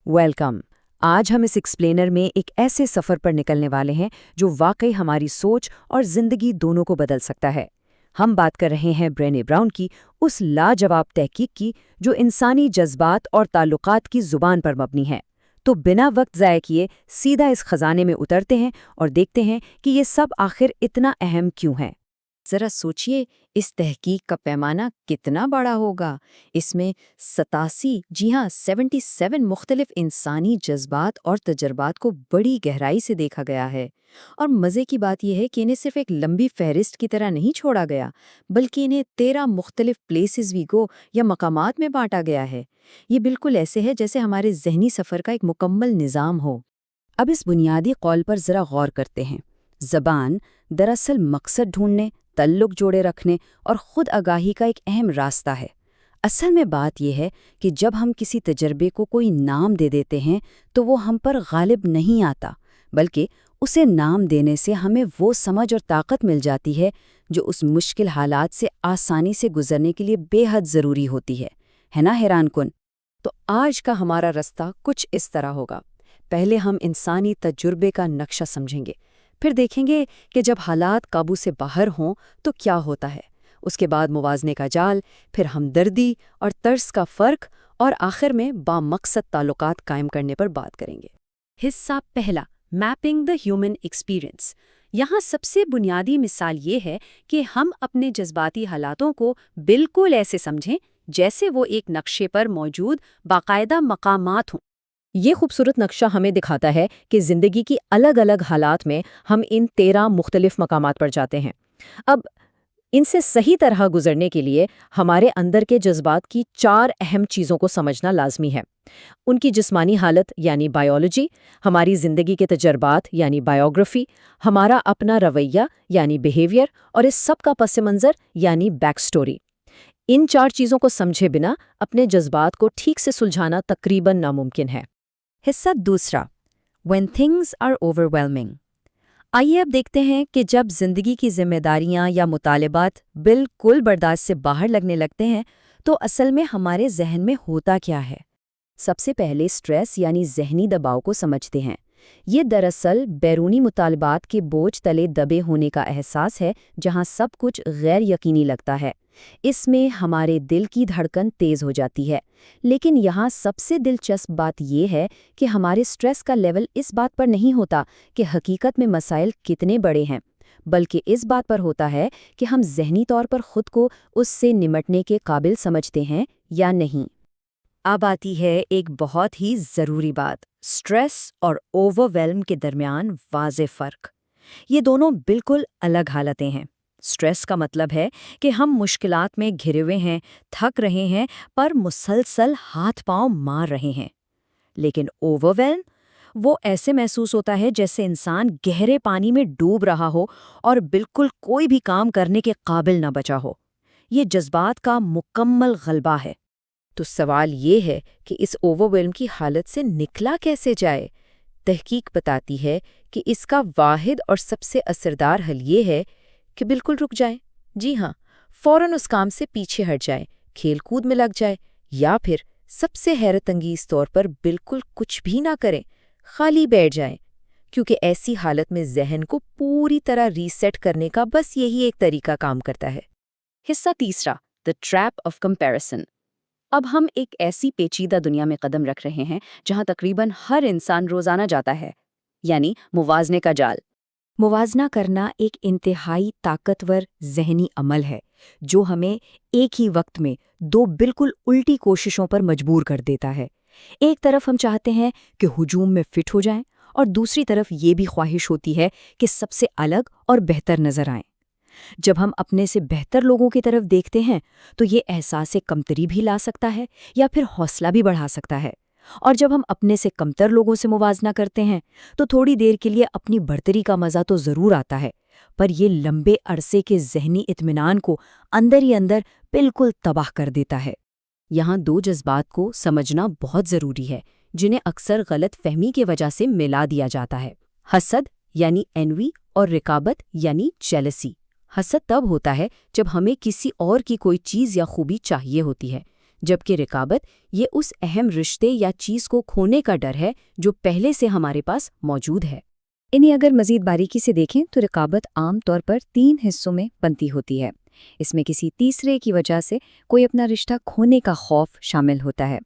Welcome. आज हम इस एक्सप्लेनर में एक ऐसे सफ़र पर निकलने वाले हैं जो वाकई हमारी सोच और ज़िंदगी दोनों को बदल सकता है। हम बात कर रहे हैं ब्रेने ब्राउन की, उस लाजवाब तहकीक की जो इंसानी जज्बात और ताल्लुकात की ज़ुबान पर मबनी है। तो बिना वक्त ज़ाय किए सीधा इस खजाने में उतरते हैं और देखते हैं कि ये सब आखिर इतना अहम क्यों है। ज़रा सोचिए, इस तहकीक का पैमाना कितना बड़ा होगा। इसमें 87, जी हाँ 77 मुख्तलिफ इंसानी जज्बात और तजर्बात को बड़ी गहराई से देखा गया है। और मज़े की बात यह है कि इन्हें सिर्फ एक लंबी फहरिस्त की तरह नहीं छोड़ा गया, बल्कि इन्हें 13 मुख्तलिफ प्लेसेस वी गो या मकामात में बांटा गया है। ये बिल्कुल ऐसे है जैसे हमारे जहनी सफ़र का एक मुकम्मल निज़ाम हो। अब इस बुनियादी कौल पर ज़रा गौर करते हैं। ज़बान दरअसल मकसद ढूंढने, तल्लुक जोड़े रखने और खुद आगाही का एक अहम रास्ता है। असल में बात यह है कि जब हम किसी तजर्बे को कोई नाम दे देते हैं तो वो हम पर गालिब नहीं आता, बल्कि उसे नाम देने से हमें वो समझ और ताकत मिल जाती है जो उस मुश्किल हालात से आसानी से गुजरने के लिए बेहद ज़रूरी होती है ना हैरान कुन? तो आज का हमारा रास्ता कुछ इस तरह होगा। पहले हम इंसानी तजुर्बे का नक्शा समझेंगे, फिर देखेंगे कि जब हालात काबू से बाहर हों तो क्या होता है। उसके बाद मुवाज़ने का जाल, फिर हमदर्दी और तर्स का फ़र्क, और आखिर में बामकसद ताल्लुकात कायम करने पर बात करेंगे। हिस्सा पहला, मैपिंग द ह्यूमन एक्सपीरियंस। यहाँ सबसे बुनियादी मिसाल ये है कि हम अपने जज्बाती हालातों को बिल्कुल ऐसे समझें जैसे वो एक नक्शे पर मौजूद बाकायदा मकामात हों। ये खूबसूरत नक्शा हमें दिखाता है कि ज़िंदगी की अलग अलग हालात में हम इन 13 मुख्तलिफ मकामात पर जाते हैं। अब इनसे सही तरह गुजरने के लिए हमारे अंदर के जज्बात की 4 अहम चीज़ों को समझना लाजमी है। उनकी जिस्मानी हालत यानी बायोलॉजी, हमारी ज़िंदगी के तजर्बात यानी बायोग्राफी, हमारा अपना रवैया यानी बिहेवियर, और इस सब का पस मंज़र यानी बैक स्टोरी। इन 4 चीज़ों को समझे बिना अपने जज्बात को ठीक से सुलझाना तकरीबन नामुमकिन है। हिस्सा दूसरा, When things are overwhelming। आइए अब देखते हैं कि जब जिंदगी की जिम्मेदारियां या मुतालिबात बिल्कुल बर्दाश्त से बाहर लगने लगते हैं तो असल में हमारे जहन में होता क्या है। सबसे पहले स्ट्रेस यानी ज़हनी दबाव को समझते हैं। ये दरअसल बैरूनी मुतालबात के बोझ तले दबे होने का एहसास है, जहां सब कुछ गैर यकीनी लगता है। इसमें हमारे दिल की धड़कन तेज़ हो जाती है। लेकिन यहाँ सबसे दिलचस्प बात यह है कि हमारे स्ट्रेस का लेवल इस बात पर नहीं होता कि हकीकत में मसाइल कितने बड़े हैं, बल्कि इस बात पर होता है कि हम ज़हनी तौर पर खुद को उससे निमटने के काबिल समझते हैं या नहीं। अब आती है एक बहुत ही ज़रूरी बात, स्ट्रेस और ओवरवेल्म के दरमियान वाज़े फ़र्क। ये दोनों बिल्कुल अलग हालतें हैं। स्ट्रेस का मतलब है कि हम मुश्किलात में घिरे हुए हैं, थक रहे हैं, पर मुसलसल हाथ पांव मार रहे हैं। लेकिन ओवरवेल्म, वो ऐसे महसूस होता है जैसे इंसान गहरे पानी में डूब रहा हो और बिल्कुल कोई भी काम करने के काबिल न बचा हो। ये जज्बात का मुकम्मल गलबा है। तो सवाल ये है कि इस ओवरवेल्म की हालत से निकला कैसे जाए? तहकीक बताती है कि इसका वाहिद और सबसे असरदार हल ये है कि बिल्कुल रुक जाएं। जी हाँ, फौरन उस काम से पीछे हट जाएं, खेल कूद में लग जाए, या फिर सबसे हैरतअंगेज़ तौर पर बिल्कुल कुछ भी ना करें, खाली बैठ जाएं। क्योंकि ऐसी हालत में जहन को पूरी तरह रीसेट करने का बस यही एक तरीका काम करता है। हिस्सा तीसरा, द ट्रैप ऑफ कंपैरिजन। अब हम एक ऐसी पेचीदा दुनिया में कदम रख रहे हैं जहां तकरीबन हर इंसान रोजाना जाता है, यानी मुवाज़ने का जाल। मुवाज़ना करना एक इंतहाई ताकतवर ज़हनी अमल है जो हमें एक ही वक्त में 2 बिल्कुल उल्टी कोशिशों पर मजबूर कर देता है। एक तरफ हम चाहते हैं कि हुजूम में फिट हो जाएं, और दूसरी तरफ ये भी ख्वाहिश होती है कि सबसे अलग और बेहतर नजर आएं। जब हम अपने से बेहतर लोगों की तरफ देखते हैं तो ये एहसास कमतरी भी ला सकता है या फिर हौसला भी बढ़ा सकता है। और जब हम अपने से कमतर लोगों से मुवाजना करते हैं तो थोड़ी देर के लिए अपनी बढ़तरी का मज़ा तो ज़रूर आता है, पर ये लंबे अरसे के ज़हनी इत्मीनान को अंदर ही अंदर बिल्कुल तबाह कर देता है। यहाँ 2 जज्बात को समझना बहुत ज़रूरी है जिन्हें अक्सर गलत फहमी की वजह से मिला दिया जाता है। हसद यानी एनवी और रिकाबत यानी जेलसी। हसद तब होता है जब हमें किसी और की कोई चीज़ या खूबी चाहिए होती है, جبکہ رقابت یہ اس اہم رشتے یا چیز کو کھونے کا ڈر ہے جو پہلے سے ہمارے پاس موجود ہے۔ انہیں اگر مزید باریکی سے دیکھیں تو رقابت عام طور پر 3 حصوں میں بنتی ہوتی ہے۔ اس میں کسی تیسرے کی وجہ سے کوئی اپنا رشتہ کھونے کا خوف شامل ہوتا ہے۔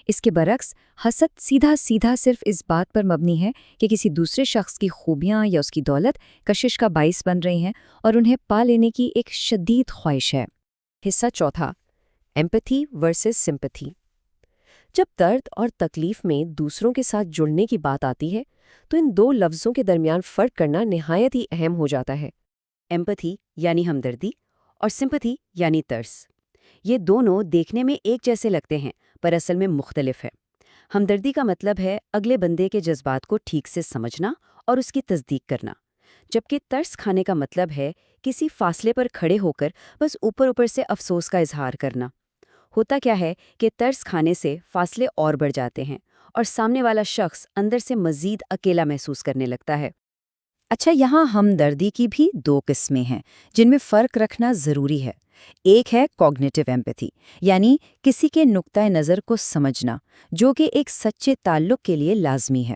اس کے برعکس حسد سیدھا صرف اس بات پر مبنی ہے کہ کسی دوسرے شخص کی خوبیاں یا اس کی دولت کشش کا باعث بن رہی ہیں اور انہیں پا لینے کی ایک شدید خواہش ہے۔ حصہ چوتھا، ایمپتھی ورسز سمپتھی۔ جب درد اور تکلیف میں دوسروں کے ساتھ جڑنے کی بات آتی ہے تو ان دو لفظوں کے درمیان فرق کرنا نہایت ہی اہم ہو جاتا ہے۔ ایمپتھی یعنی ہمدردی اور سمپتھی یعنی ترس، یہ دونوں دیکھنے میں ایک جیسے لگتے ہیں پر اصل میں مختلف ہے۔ ہمدردی کا مطلب ہے اگلے بندے کے جذبات کو ٹھیک سے سمجھنا اور اس کی تصدیق کرنا، جبکہ ترس کھانے کا مطلب ہے کسی فاصلے پر کھڑے ہو کر بس اوپر سے افسوس کا اظہار کرنا۔ ہوتا کیا ہے کہ ترس کھانے سے فاصلے اور بڑھ جاتے ہیں اور سامنے والا شخص اندر سے مزید اکیلا محسوس کرنے لگتا ہے۔ اچھا، یہاں ہمدردی کی بھی 2 قسمیں ہیں جن میں فرق رکھنا ضروری ہے۔ ایک ہے کوگنیٹو ایمپیتھی، یعنی کسی کے نقطۂ نظر کو سمجھنا، جو کہ ایک سچے تعلق کے لیے لازمی ہے۔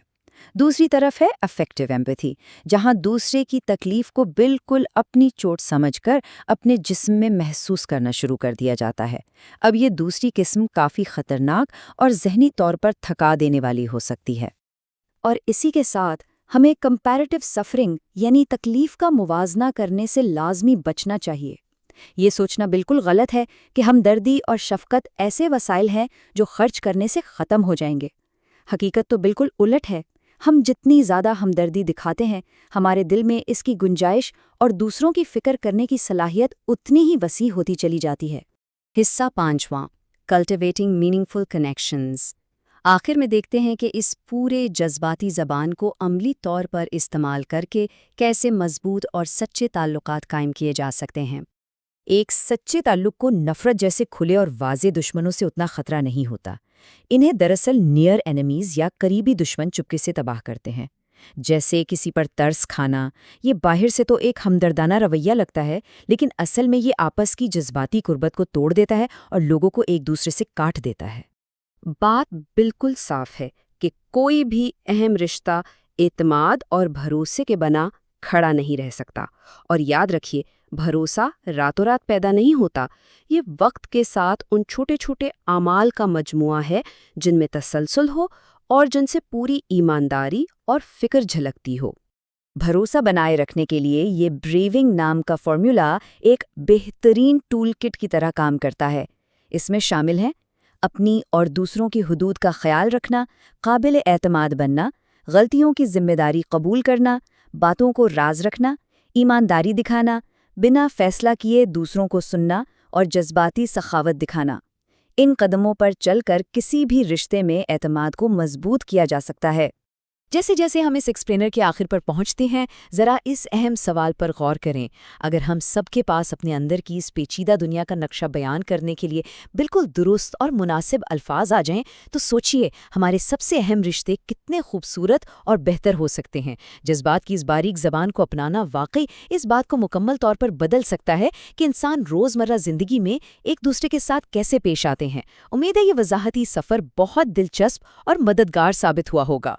دوسری طرف ہے افیکٹو ایمپیتھی، جہاں دوسرے کی تکلیف کو بالکل اپنی چوٹ سمجھ کر اپنے جسم میں محسوس کرنا شروع کر دیا جاتا ہے۔ اب یہ دوسری قسم کافی خطرناک اور ذہنی طور پر تھکا دینے والی ہو سکتی ہے۔ اور اسی کے ساتھ ہمیں کمپیریٹو سفرنگ یعنی تکلیف کا موازنہ کرنے سے لازمی بچنا چاہیے۔ یہ سوچنا بالکل غلط ہے کہ ہمدردی اور شفقت ایسے وسائل ہیں جو خرچ کرنے سے ختم ہو جائیں گے۔ حقیقت تو بالکل الٹ ہے۔ ہم جتنی زیادہ ہمدردی دکھاتے ہیں، ہمارے دل میں اس کی گنجائش اور دوسروں کی فکر کرنے کی صلاحیت اتنی ہی وسیع ہوتی چلی جاتی ہے۔ حصہ 5واں، کلٹیویٹنگ میننگفل کنیکشنز۔ آخر میں دیکھتے ہیں کہ اس پورے جذباتی زبان کو عملی طور پر استعمال کر کے کیسے مضبوط اور سچے تعلقات قائم کیے جا سکتے ہیں۔ ایک سچے تعلق کو نفرت جیسے کھلے اور واضح دشمنوں سے اتنا خطرہ نہیں ہوتا۔ انہیں دراصل نیئر اینیمیز یا قریبی دشمن چپکے سے تباہ کرتے ہیں۔ جیسے کسی پر ترس کھانا، یہ باہر سے تو ایک ہمدردانہ رویہ لگتا ہے، لیکن اصل میں یہ آپس کی جذباتی قربت کو توڑ دیتا ہے اور لوگوں کو ایک دوسرے سے کاٹ دیتا ہے۔ بات بالکل صاف ہے کہ کوئی بھی اہم رشتہ اعتماد اور بھروسے کے بنا کھڑا نہیں رہ سکتا، اور یاد رکھیے، بھروسہ راتوں رات پیدا نہیں ہوتا۔ یہ وقت کے ساتھ ان چھوٹے چھوٹے اعمال کا مجموعہ ہے جن میں تسلسل ہو اور جن سے پوری ایمانداری اور فکر جھلکتی ہو۔ بھروسہ بنائے رکھنے کے لیے یہ بریونگ نام کا فارمولا ایک بہترین ٹول کٹ کی طرح کام کرتا ہے۔ اس میں شامل ہیں اپنی اور دوسروں کی حدود کا خیال رکھنا، قابل اعتماد بننا، غلطیوں کی ذمہ داری قبول کرنا، باتوں کو راز رکھنا، ایمانداری دکھانا، بنا فیصلہ کیے دوسروں کو سننا اور جذباتی سخاوت دکھانا۔ ان قدموں پر چل کر کسی بھی رشتے میں اعتماد کو مضبوط کیا جا سکتا ہے۔ جیسے جیسے ہم اس ایکسپلینر کے آخر پر پہنچتے ہیں، ذرا اس اہم سوال پر غور کریں۔ اگر ہم سب کے پاس اپنے اندر کی اس پیچیدہ دنیا کا نقشہ بیان کرنے کے لیے بالکل درست اور مناسب الفاظ آ جائیں تو سوچئے ہمارے سب سے اہم رشتے کتنے خوبصورت اور بہتر ہو سکتے ہیں۔ جذبات کی اس باریک زبان کو اپنانا واقعی اس بات کو مکمل طور پر بدل سکتا ہے کہ انسان روزمرہ زندگی میں ایک دوسرے کے ساتھ کیسے پیش آتے ہیں۔ امید ہے یہ وضاحتی سفر بہت دلچسپ اور مددگار ثابت ہوا ہوگا۔